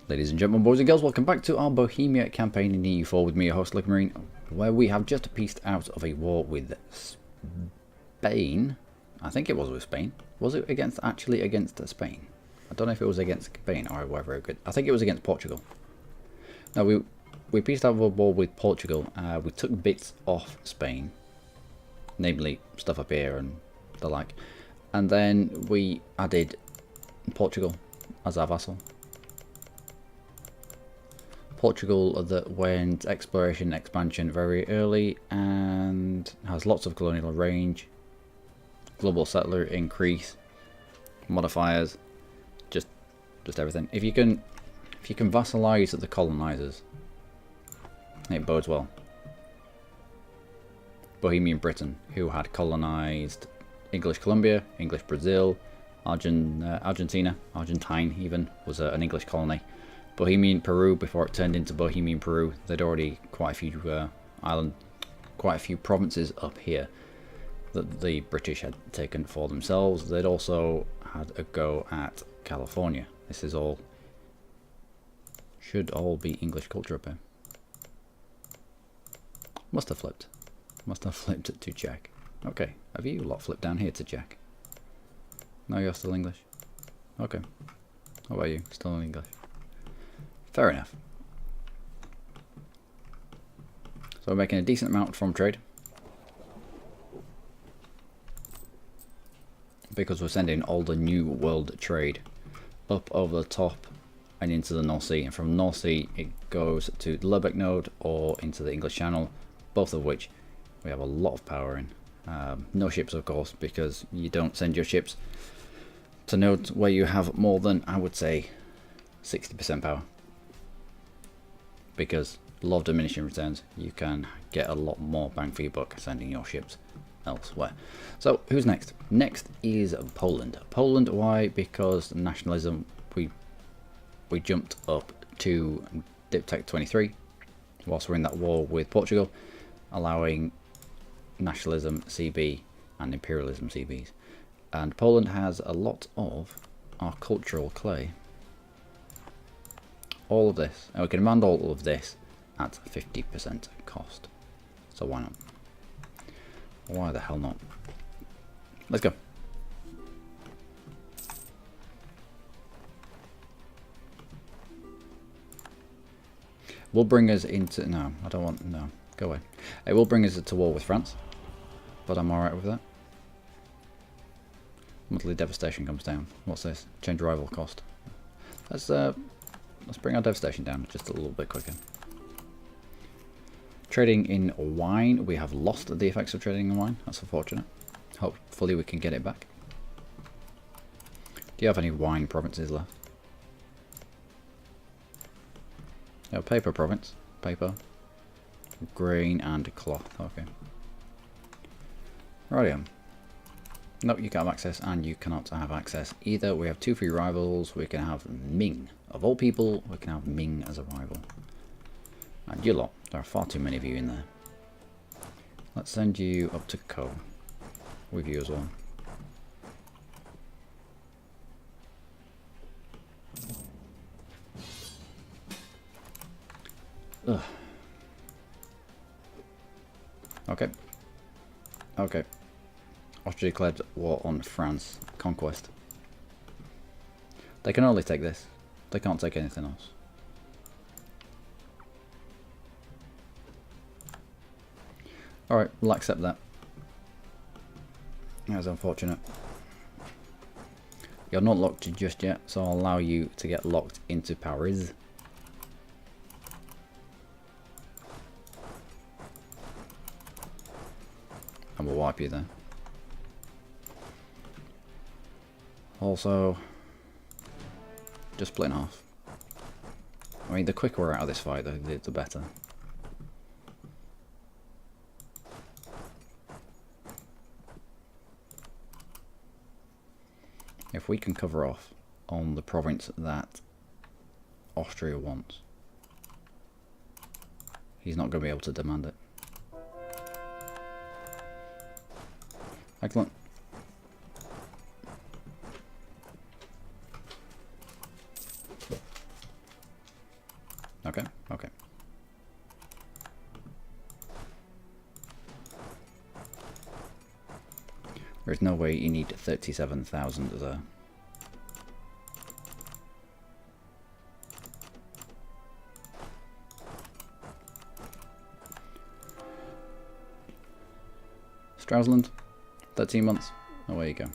Ladies and gentlemen, boys and girls, welcome back to our Bohemia campaign in EU4 with me, your host Luckymarine, where we have just pieced out of a war with Spain. I think it was with Spain. Was it actually against Spain? I don't know if it was against Spain or whatever. I think it was against Portugal. Now, we pieced out of a war with Portugal. We took bits off Spain, namely stuff up here and the like. And then we added Portugal as our vassal. Portugal that went exploration expansion very early and has lots of colonial range, global settler increase, modifiers, just everything. If you can vassalize the colonizers, it bodes well. Bohemian Britain, who had colonized English Colombia, English Brazil, Argentina, Argentine even was an English colony. Bohemian Peru, before it turned into Bohemian Peru, they'd already quite a few provinces up here that the British had taken for themselves. They'd also had a go at California. This is all should all be English culture up here. Must have flipped to Czech. Okay, have you lot flipped down here to Czech? No, you're still English. Okay, how about you? Still in English. Fair enough. So we're making a decent amount from trade, because we're sending all the new world trade up over the top and into the North Sea, and from North Sea it goes to the Lubeck node or into the English Channel, both of which we have a lot of power in. No ships, of course, because you don't send your ships to nodes where you have more than, I would say, 60% power, because law of diminishing returns, you can get a lot more bang for your buck sending your ships elsewhere. So who's next? Next is Poland. Poland, why? Because nationalism, we jumped up to Diptech 23 whilst we're in that war with Portugal, allowing nationalism CB and imperialism CBs. And Poland has a lot of our cultural clay. All of this, and we can demand all of this at 50% cost. So why not? Why the hell not? Let's go. Will bring us into, no, I don't want, no, go away. It will bring us to war with France, but I'm alright with that. Monthly devastation comes down. What's this? Change rival cost. Let's bring our devastation down just a little bit quicker. Trading in wine. We have lost the effects of trading in wine. That's unfortunate. Hopefully we can get it back. Do you have any wine provinces left? Yeah, paper province. Paper. Grain and cloth. Okay. Rightio. Nope, you can't have access, and you cannot have access either. We have two free rivals. We can have Ming. Of all people, we can have Ming as a rival. And you lot, there are far too many of you in there. Let's send you up to Co. With you as well. Ugh. Okay. Okay. Austria declared war on France. Conquest. They can only take this. They can't take anything else. Alright, we'll accept that. That's unfortunate. You're not locked just yet, so I'll allow you to get locked into Paris. And we'll wipe you there. Also, just split in half. I mean, the quicker we're out of this fight, the better. If we can cover off on the province that Austria wants, he's not going to be able to demand it. Excellent. Okay, okay. There's no way you need 37,000 there. Strausland, 13 months. Away you go.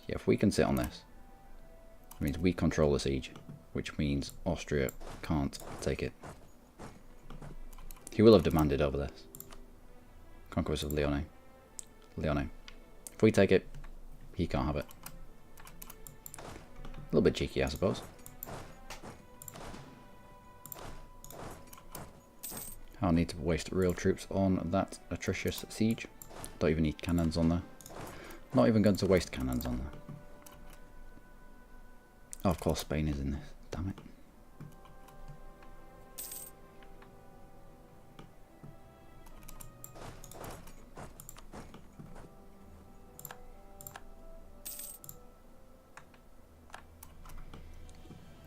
Yeah, if we can sit on this, it means we control the siege, which means Austria can't take it. He will have demanded over this. Conquest of Lyonnais. Lyonnais. If we take it, he can't have it. A little bit cheeky, I suppose. I'll need to waste real troops on that atrocious siege. Don't even need cannons on there. Not even going to waste cannons on there. Oh, of course Spain is in this. Damn it.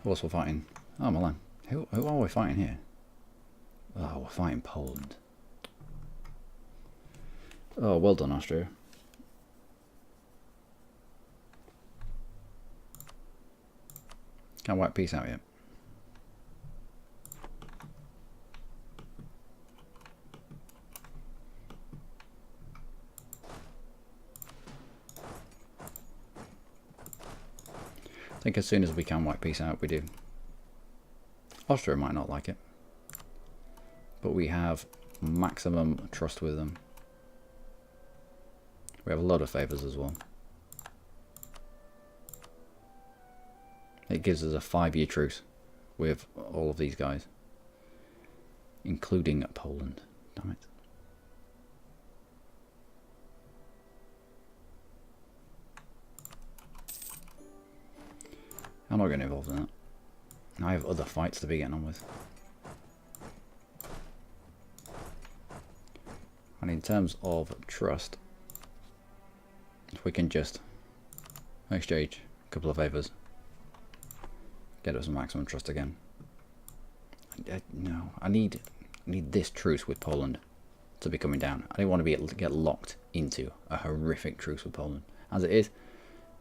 Who else we're fighting? Oh, Milan. Who are we fighting here? Oh, we're fighting Poland. Oh, well done, Austria. Can't wipe peace out yet. I think as soon as we can wipe peace out, we do. Austria might not like it, but we have maximum trust with them. We have a lot of favours as well. It gives us a 5-year truce with all of these guys, including Poland. Damn it. I'm not getting involved in that. I have other fights to be getting on with. And in terms of trust, if we can just exchange a couple of favours, get us maximum trust again. No, I need this truce with Poland to be coming down. I don't want to be able to get locked into a horrific truce with Poland. As it is,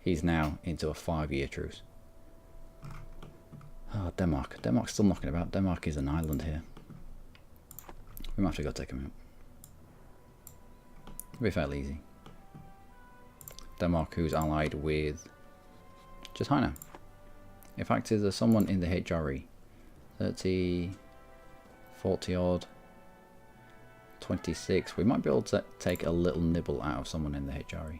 he's now into a 5-year truce. Oh, Denmark. Denmark's still knocking about. Denmark is an island here. We might have to go take him out. It'll be fairly easy. Denmark, who's allied with just China. In fact, is there someone in the HRE? 30, 40 odd, 26. We might be able to take a little nibble out of someone in the HRE.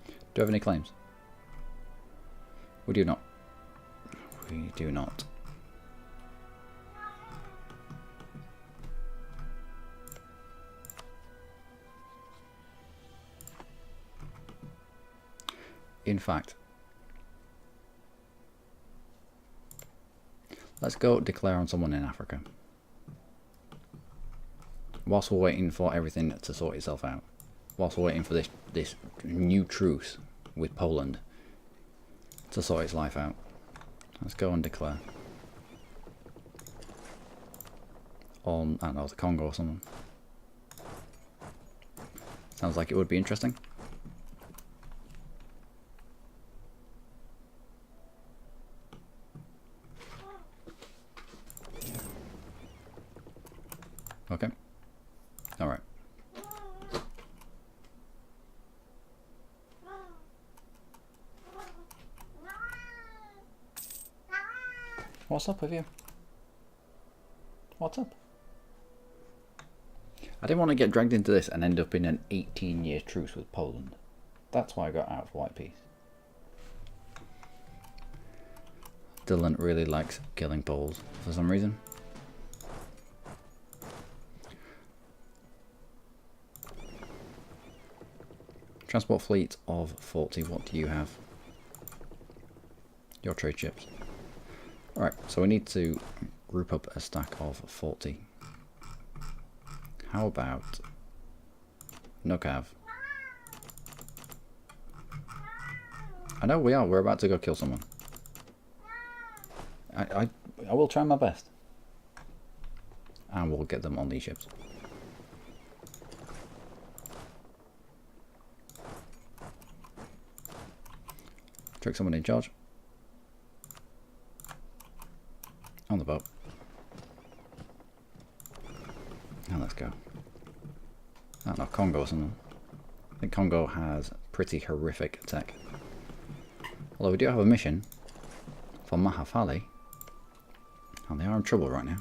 Do you have any claims? We do not. We do not. In fact, let's go declare on someone in Africa. Whilst we're waiting for everything to sort itself out. Whilst we're waiting for this new truce with Poland to sort its life out. Let's go and declare on, I don't know, the Kongo or something. Sounds like it would be interesting. Okay. Alright. What's up with you? What's up? I didn't want to get dragged into this and end up in an 18-year truce with Poland. That's why I got out of White Peace. Dylan really likes killing Poles for some reason. Transport fleet of 40. What do you have? Your trade ships. Alright, so we need to group up a stack of 40. How about Nokav I know we are. We're about to go kill someone. I will try my best. And we'll get them on these ships. Trick someone in charge. On the boat. And let's go. I don't know, Kongo or something. I think Kongo has pretty horrific tech. Although we do have a mission for Mahafali. And they are in trouble right now.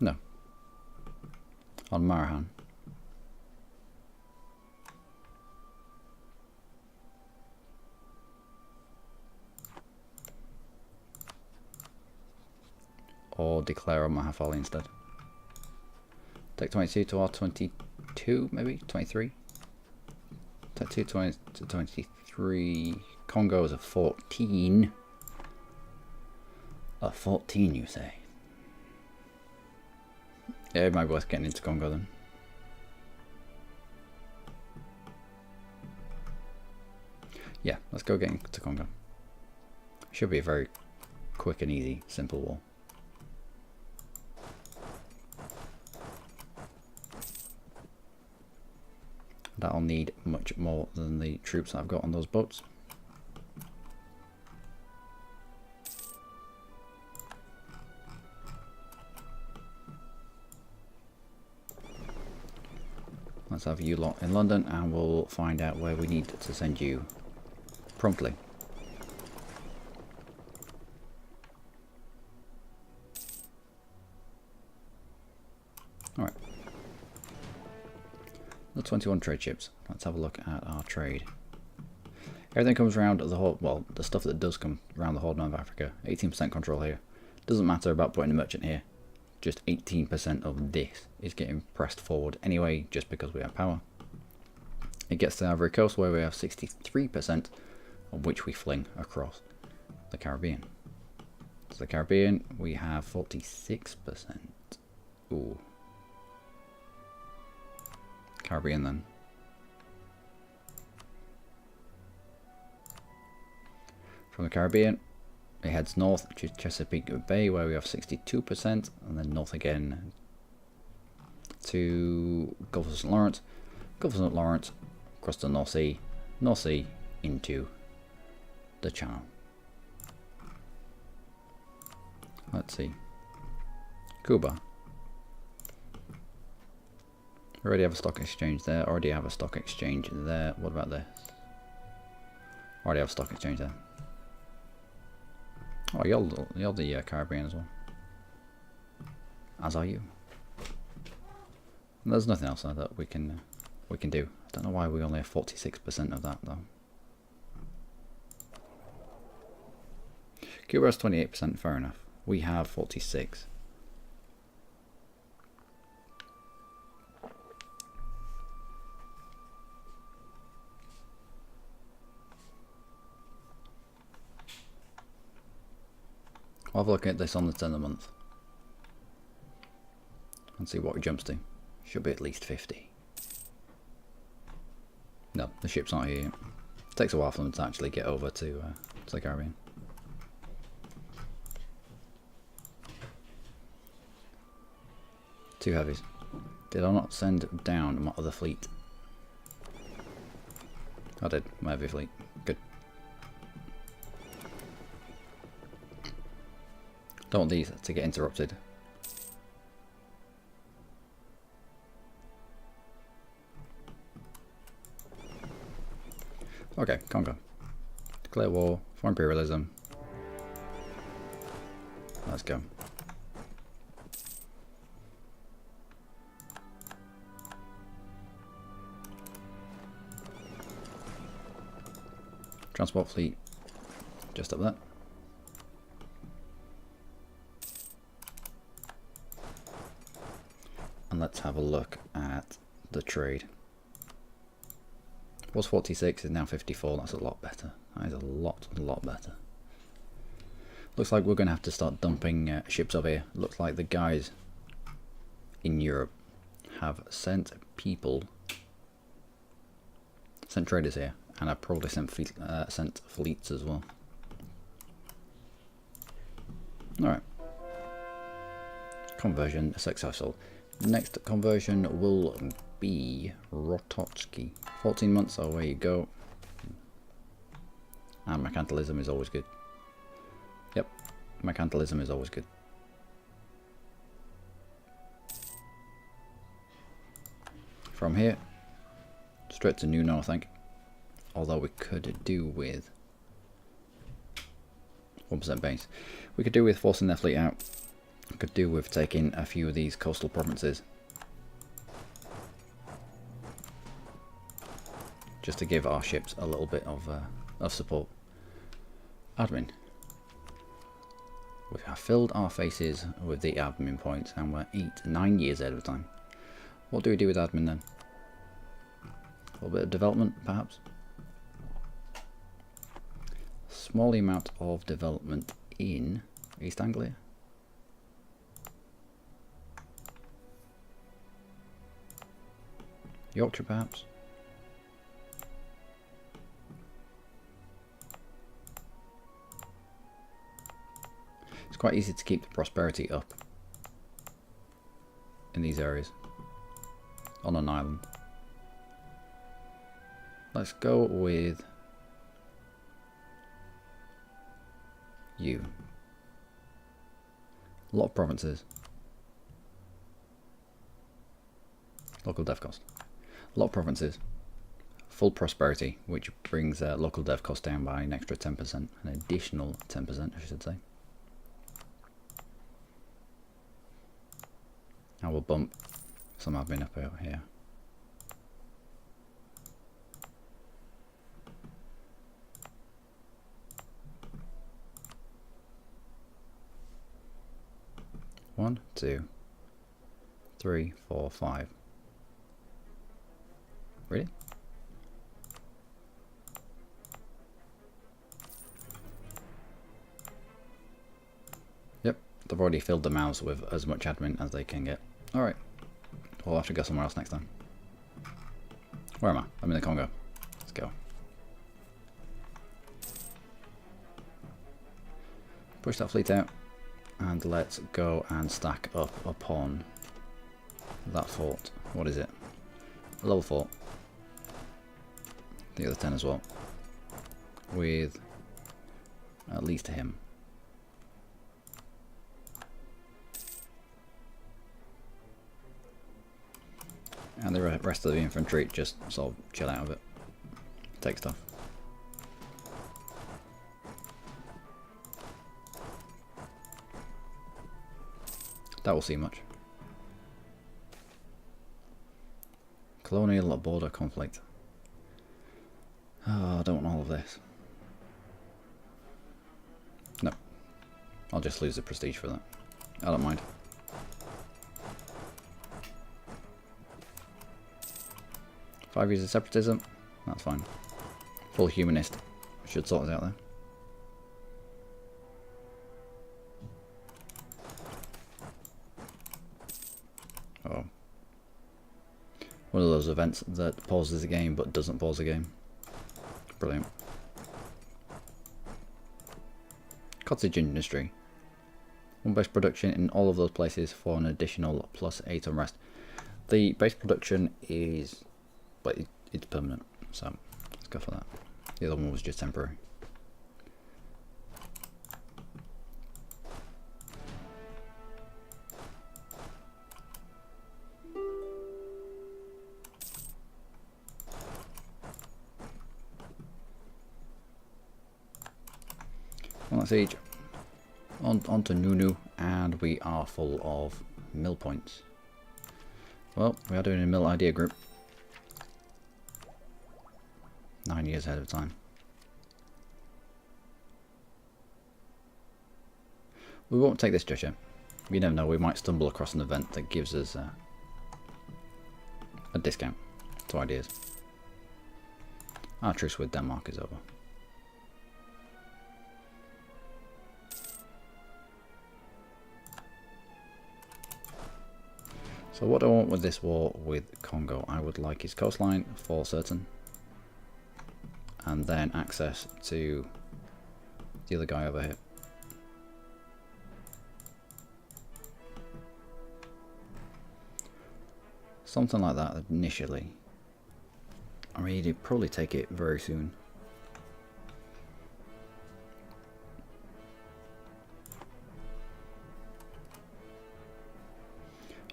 No. On Marahan. Or declare on Mahafali instead. Take 22 to R22, maybe? 23? Take 2 to 23. Kongo is a 14. A 14, you say? Yeah, it might be worth getting into Kongo then. Yeah, let's go get into Kongo. Should be a very quick and easy, simple war. That'll need much more than the troops that I've got on those boats. Let's have you lot in London and we'll find out where we need to send you promptly. Alright. The 21 trade ships. Let's have a look at our trade. Everything comes around the whole, well, the stuff that does come around the Horn of Africa. 18% control here. Doesn't matter about putting a merchant here. Just 18% of this is getting pressed forward anyway, just because we have power. It gets to Ivory Coast where we have 63%, of which we fling across the Caribbean. So the Caribbean, we have 46%. Ooh. Caribbean then. From the Caribbean, it heads north to Chesapeake Bay where we have 62%, and then north again to Gulf of St. Lawrence, Gulf of St. Lawrence, across the North Sea into the Channel. Let's see. Cuba. Already have a stock exchange there, already have a stock exchange there. What about this? Already have a stock exchange there. Oh, you're the Caribbean as well. As are you. And there's nothing else there that we can do. I don't know why we only have 46% of that though. Cuba has 28%, fair enough. We have 46. I'll have a look at this on the 10th of the month and see what it jumps to. Should be at least 50. No, the ships aren't here yet. It takes a while for them to actually get over to the Caribbean. Two heavies. Did I not send down my other fleet? I did, my heavy fleet. Good. Don't want these to get interrupted. Okay, Congo. Declare war for imperialism. Let's go. Transport fleet just up there. And let's have a look at the trade. Was 46, is now 54. That's a lot better. That is a lot better. Looks like we're going to have to start dumping ships over here. Looks like the guys in Europe have sent people Sent traders here, and I've probably sent fleets as well. Alright. Conversion successful. Next conversion will be Rototsky. 14 months, away you go. And mercantilism is always good. Yep, mercantilism is always good. From here, straight to Nuno, I think. Although we could do with 1% base. We could do with forcing their fleet out. We could do with taking a few of these coastal provinces. Just to give our ships a little bit of support. Admin. We have filled our faces with the admin points and we're 9 years ahead of time. What do we do with admin then? A little bit of development perhaps? Small amount of development in East Anglia. Yorkshire perhaps? It's quite easy to keep the prosperity up in these areas on an island. Let's go with you. A lot of provinces. Local dev cost. A lot of provinces. Full prosperity, which brings local dev cost down by an extra 10%, an additional 10%, I should say. I will bump some admin up out here. One, two, three, four, five. Really? Yep, they've already filled the mouths with as much admin as they can get. Alright, we'll have to go somewhere else next time. Where am I? I'm in the Congo. Let's go. Push that fleet out. And let's go and stack up upon that fort. What is it? A level fort. The other 10 as well. With at least him. And the rest of the infantry just sort of chill out of it. Take stuff. That will see much. Colonial border conflict. Oh, I don't want all of this. No. I'll just lose the prestige for that. I don't mind. Five years of separatism. That's fine. Full humanist. Should sort us out there. Oh. One of those events that pauses the game but doesn't pause the game. Brilliant. Cottage industry. One base production in all of those places for an additional +8 unrest. The base production is, but it's permanent, so let's go for that. The other one was just temporary. Well, that's siege. On to Nunu, and we are full of mill points. Well, we are doing a mill idea group. 9 years ahead of time. We won't take this just yet. You never know, we might stumble across an event that gives us a discount to ideas. Our truce with Denmark is over. So what do I want with this war with Congo? I would like his coastline for certain. and then access to the other guy over here. Something like that initially. I mean, you'd probably take it very soon.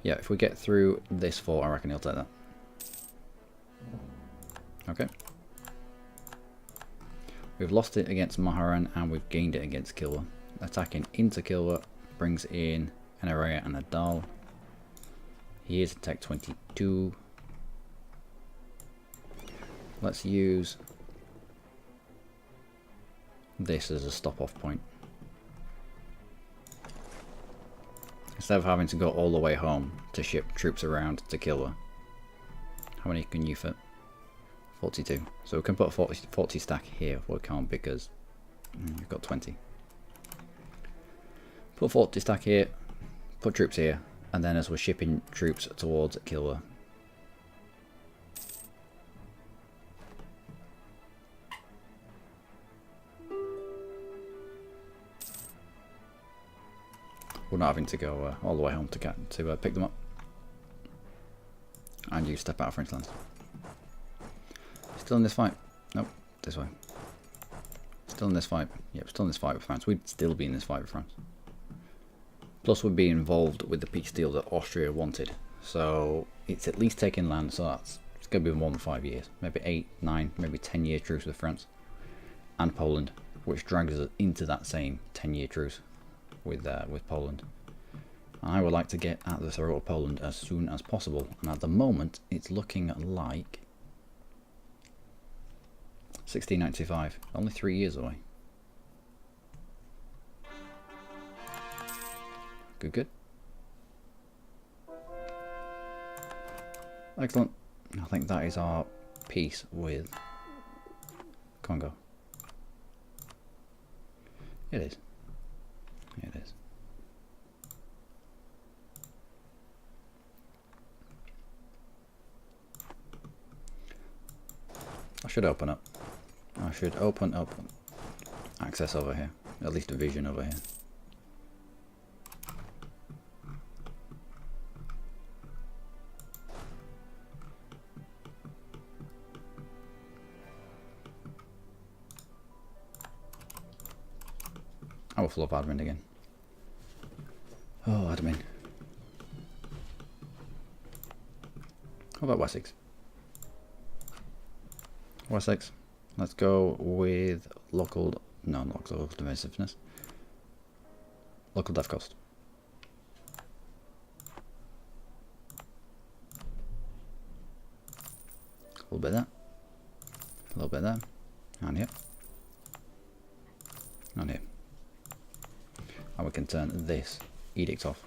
Yeah, if we get through this fort, I reckon he'll take that. Okay. We've lost it against Maharan and we've gained it against Kilwa. Attacking into Kilwa brings in an area and a Dal. He is attack 22. Let's use this as a stop-off point. Instead of having to go all the way home to ship troops around to Kilwa. How many can you fit? 42. So we can put a 40 stack here. We can't because we've got 20. Put 40 stack here, put troops here, and then as we're shipping troops towards Kilwa. We're not having to go all the way home to pick them up. And you step out of French lands. Still in this fight? Nope, this way. Still in this fight? Yep, still in this fight with France. We'd still be in this fight with France. Plus we'd be involved with the peace deal that Austria wanted. So it's at least taking land, so it's going to be more than 5 years. Maybe 8, 9, maybe 10-year truce with France. And Poland, which drags us into that same 10-year truce with Poland. I would like to get at the throat of Poland as soon as possible, and at the moment it's looking like 1695, only 3 years away. Good. Excellent. I think that is our peace with Kongo. It is. It is. I should open up. I should open up access over here. At least a vision over here. I will flop admin again. Oh, admin. How about Wessex? Wessex. Let's go with local, no, not local defensiveness. Local def cost. A little bit there. A little bit there. And here. And here. And we can turn this edict off.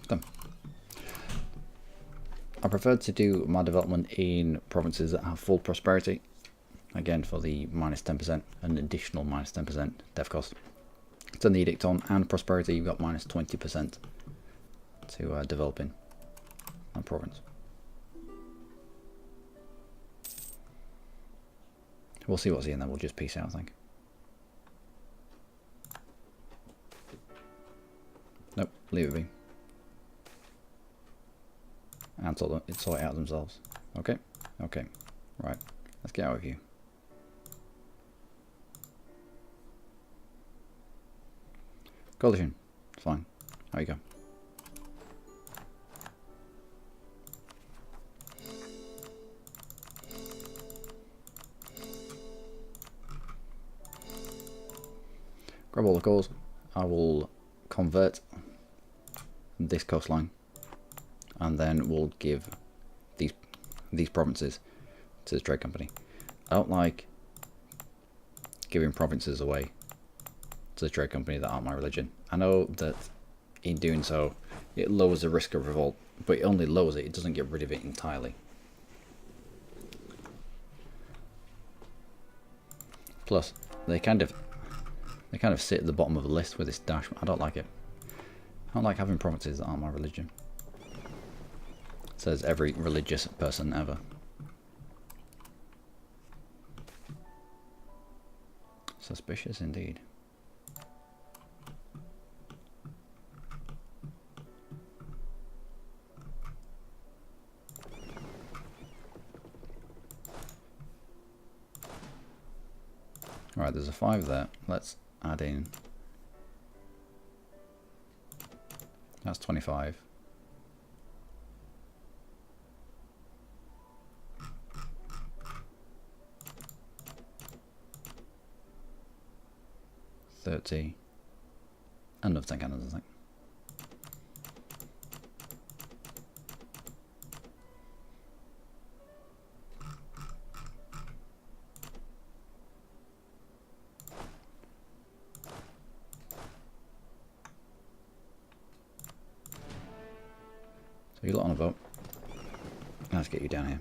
Done. I prefer to do my development in provinces that have full prosperity. Again, for the minus 10%, an additional minus 10% def cost. Turn the edict on, and prosperity, you've got minus 20% to develop in that province. We'll see what's here and then we'll just peace out, I think. Nope, leave it be. And sort it out themselves. Okay, okay, right. Let's get out of here. Coalition, it's fine. There you go. Grab all the cores. I will convert this coastline, and then we'll give these provinces to the trade company. I don't like giving provinces away to the trade company that aren't my religion. I know that in doing so it lowers the risk of revolt, but it only lowers it, it doesn't get rid of it entirely. Plus they kind of sit at the bottom of the list with this dash. I don't like it. I don't like having provinces that aren't my religion. Says every religious person ever. Suspicious indeed. Alright, there's a 5 there. Let's add in. That's 25. $30. Another 10 cannons, I think. So you lot on a boat. Let's get you down here.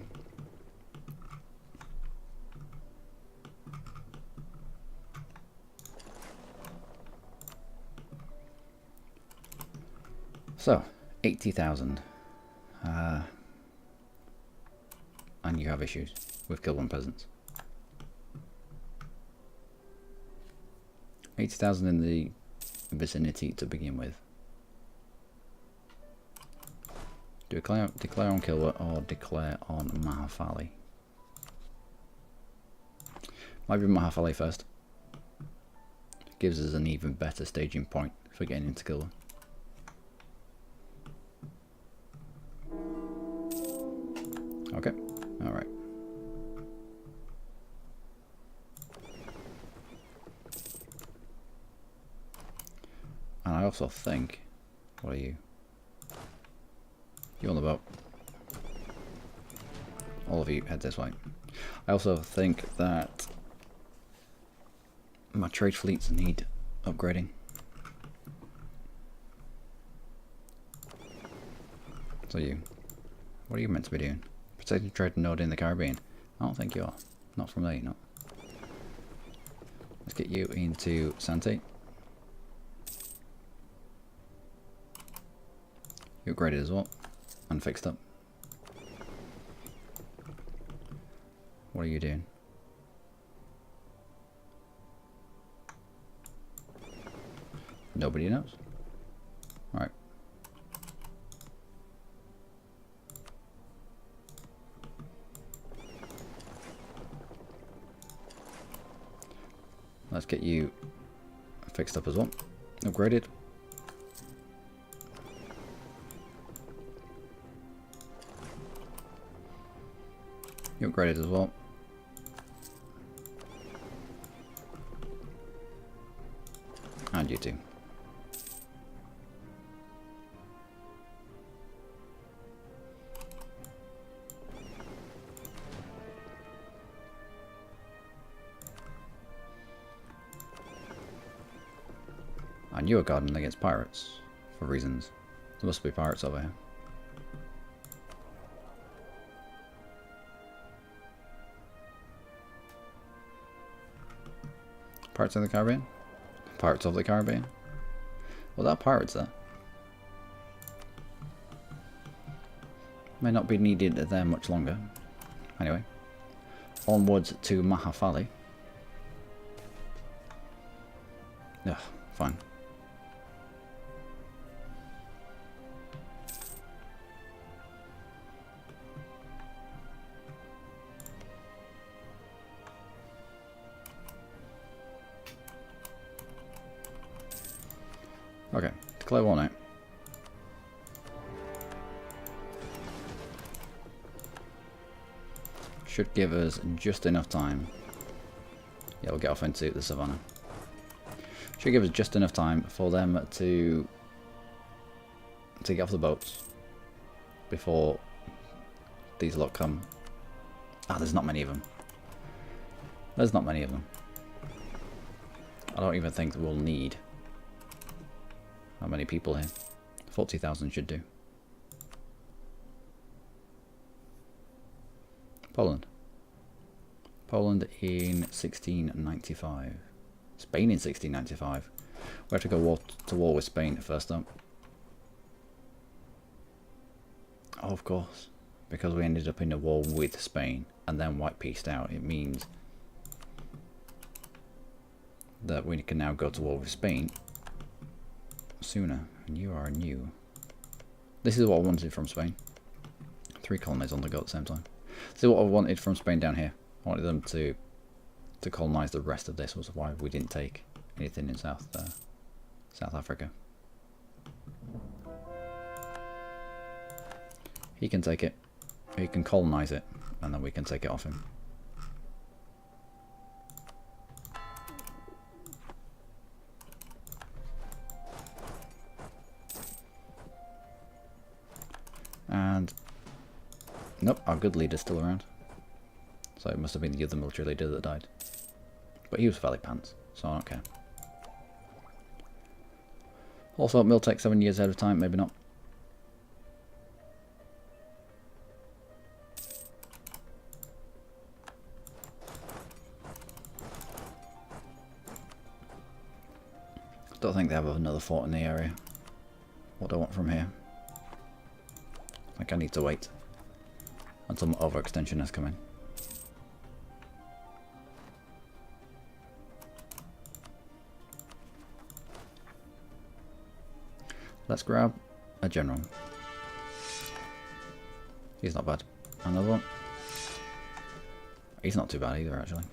So, 80,000. And you have issues with kill one peasants. 80,000 in the vicinity to begin with. Declare on Kilwa or declare on Mahafali. Might be Mahafali first. Gives us an even better staging point for getting into Kilwa. Okay, alright. And I also think, what are you? You're on the boat. All of you head this way. I also think that my trade fleets need upgrading. So what are you meant to be doing? Protecting trade node in the Caribbean? I don't think you are. Not from there, not. Let's get you into Sante. You upgraded as well. And fixed up. What are you doing? Nobody knows. Right. Let's get you fixed up as well. Upgraded. You upgraded as well. And you too. And you are guarding against pirates for reasons. There must be pirates over here. Pirates of the Caribbean? Pirates of the Caribbean? Well, there are pirates there. May not be needed there much longer. Anyway, onwards to Mahafali. Ugh, fine. Okay, declare war now. Should give us just enough time. Yeah, we'll get off into the savannah. Should give us just enough time for them to get off the boats before these lot come. Ah, there's not many of them. There's not many of them. I don't even think we'll need how many people here. 40,000 should do. Poland. Poland in 1695. Spain in 1695. We have to go to war with Spain first up. Oh, of course. because we ended up in a war with Spain and then white peaced out, it means that we can now go to war with Spain sooner. And you are new. This is what I wanted from Spain. 3 colonies on the go at the same time. This is what I wanted from Spain down here. I wanted them to colonise the rest of this, was why we didn't take anything in South Africa. He can take it. He can colonise it, and then we can take it off him. And nope, our good leader's still around. So it must have been the other military leader that died. But he was fairly pants, so I don't care. Also, Miltech 7 years ahead of time, maybe not. Don't think they have another fort in the area. What do I want from here? I think I need to wait until my overextension has come in. Let's grab a general. He's not bad. Another one. He's not too bad either, actually.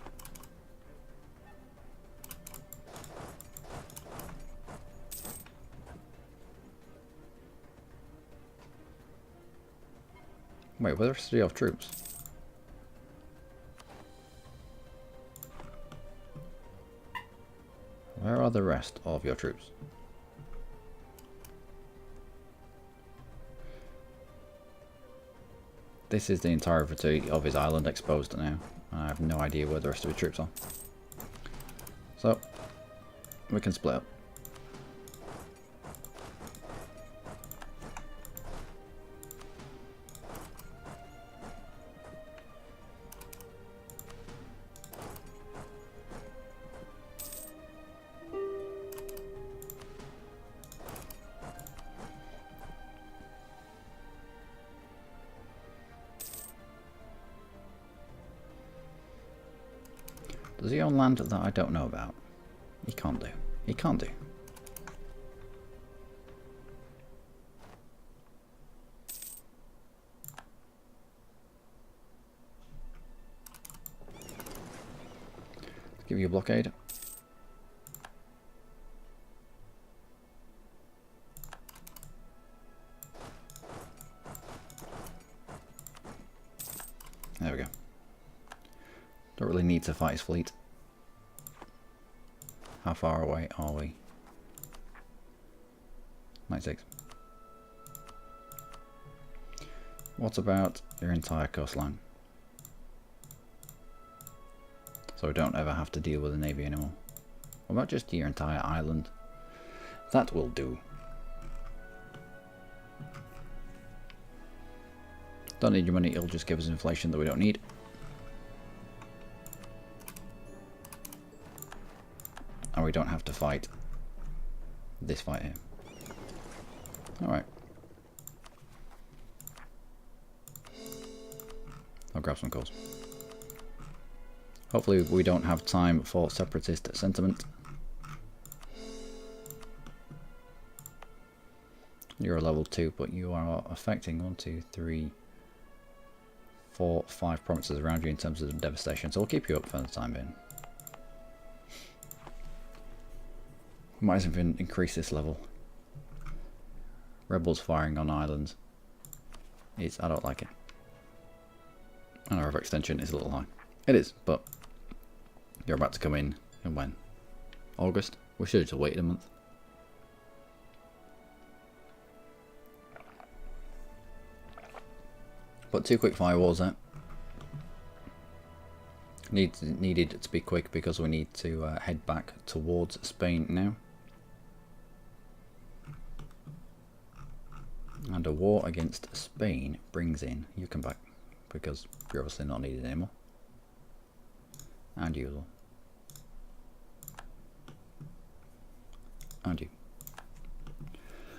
Wait, where do you have troops? Where are the rest of your troops? This is the entirety of his island exposed now. I have no idea where the rest of his troops are. So, we can split up. Does he own land that I don't know about? He can't do. He can't do. Let's give you a blockade. There we go. Don't really need to fight his fleet. How far away are we? 96. What about your entire coastline? So we don't ever have to deal with the navy anymore. What about just your entire island? That will do. Don't need your money, it'll just give us inflation that we don't need. And we don't have to fight this fight here. Alright. I'll grab some calls. Hopefully we don't have time for separatist sentiment. You're a level 2, but you are affecting 1, 2, 3, 4, 5 provinces around you in terms of devastation, so we'll keep you up for the time being. Might as well increase this level. Rebels firing on islands. I don't like it. And our overextension is a little high. It is, but you're about to come in when? August? We should have just waited a month. But 2 quick fire wars there. Needed to be quick because we need to head back towards Spain now. And a war against Spain brings in, you come back, because you're obviously not needed anymore. And you as well. And you.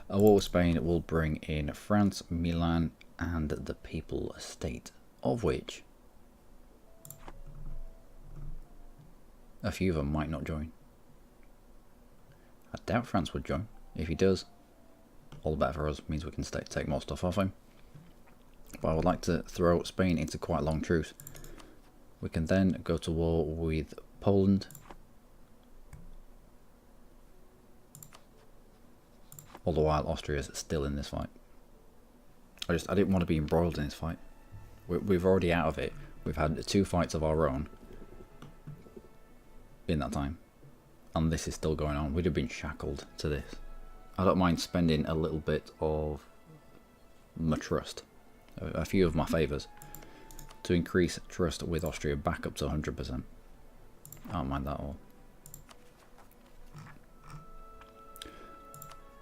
A war with Spain will bring in France, Milan, and the Papal State, of which a few of them might not join. I doubt France would join. If he does, all the better for us, means we can take more stuff off him. But I would like to throw Spain into quite a long truce. We can then go to war with Poland. All the while Austria is still in this fight. I didn't want to be embroiled in this fight. We've already out of it. We've had 2 fights of our own in that time. And this is still going on. We'd have been shackled to this. I don't mind spending a little bit of my trust, a few of my favours, to increase trust with Austria back up to 100%. I don't mind that at all.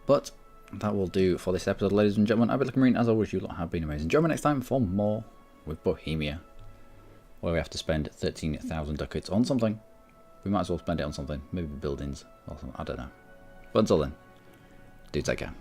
But that will do for this episode, ladies and gentlemen. I've been Luckymarine. As always, you lot have been amazing. Join me next time for more with Bohemia, where we have to spend 13,000 ducats on something. We might as well spend it on something, maybe buildings or something, I don't know. But until then, do take care.